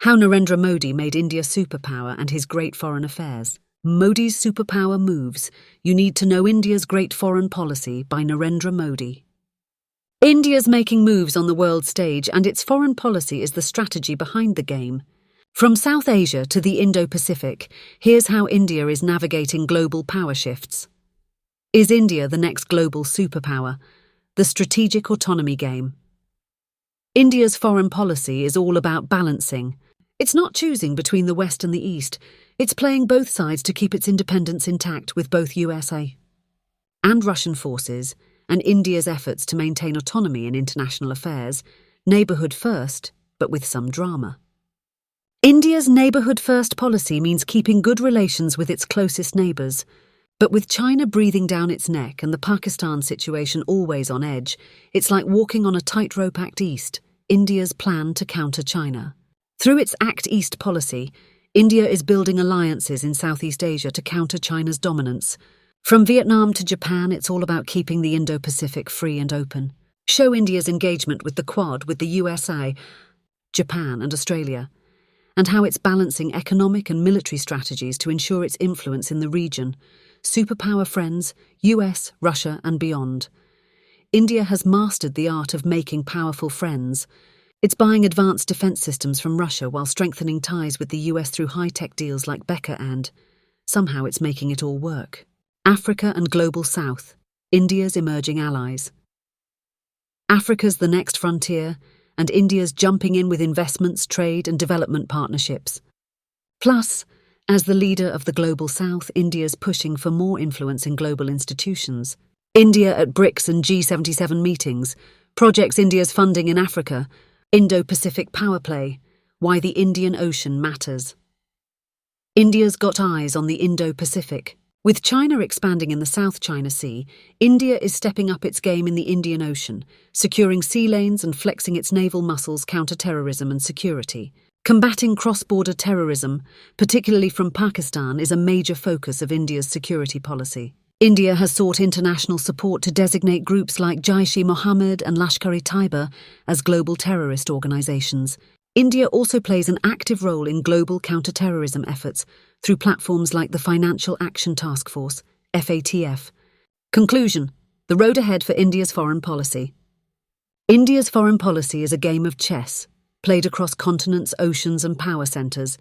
How Narendra Modi made India superpower and his great foreign affairs. Modi's superpower moves. You need to know India's great foreign policy by Narendra Modi. India's making moves on the world stage, and its foreign policy is the strategy behind the game. From South Asia to the Indo-Pacific, here's how India is navigating global power shifts. Is India the next global superpower? The strategic autonomy game. India's foreign policy is all about balancing. It's not choosing between the West and the East. It's playing both sides to keep its independence intact with both USA and Russian forces, and India's efforts to maintain autonomy in international affairs, neighbourhood first, but with some drama. India's neighbourhood-first policy means keeping good relations with its closest neighbours, but with China breathing down its neck and the Pakistan situation always on edge, it's like walking on a tightrope. Act East, India's plan to counter China. Through its Act East policy, India is building alliances in Southeast Asia to counter China's dominance. From Vietnam to Japan, it's all about keeping the Indo-Pacific free and open. Show India's engagement with the Quad, with the USA, Japan and Australia, and how it's balancing economic and military strategies to ensure its influence in the region. Superpower friends, US, Russia and beyond. India has mastered the art of making powerful friends. It's buying advanced defense systems from Russia while strengthening ties with the US through high-tech deals like Becker, and somehow it's making it all work. Africa and Global South, India's emerging allies. Africa's the next frontier, and India's jumping in with investments, trade and development partnerships. Plus, as the leader of the Global South, India's pushing for more influence in global institutions. India at BRICS and G77 meetings, projects India's funding in Africa, Indo-Pacific power play, why the Indian Ocean matters. India's got eyes on the Indo-Pacific. With China expanding in the South China Sea, India is stepping up its game in the Indian Ocean, securing sea lanes and flexing its naval muscles counter-terrorism and security. Combating cross-border terrorism, particularly from Pakistan, is a major focus of India's security policy. India has sought international support to designate groups like Jaish-e-Mohammed and Lashkar-e-Taiba as global terrorist organizations. India also plays an active role in global counter-terrorism efforts through platforms like the Financial Action Task Force, FATF. Conclusion: the road ahead for India's foreign policy. India's foreign policy is a game of chess, played across continents, oceans and power centres.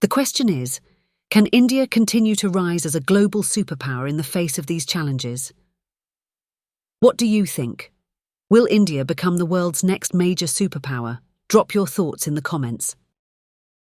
The question is, can India continue to rise as a global superpower in the face of these challenges? What do you think? Will India become the world's next major superpower? Drop your thoughts in the comments.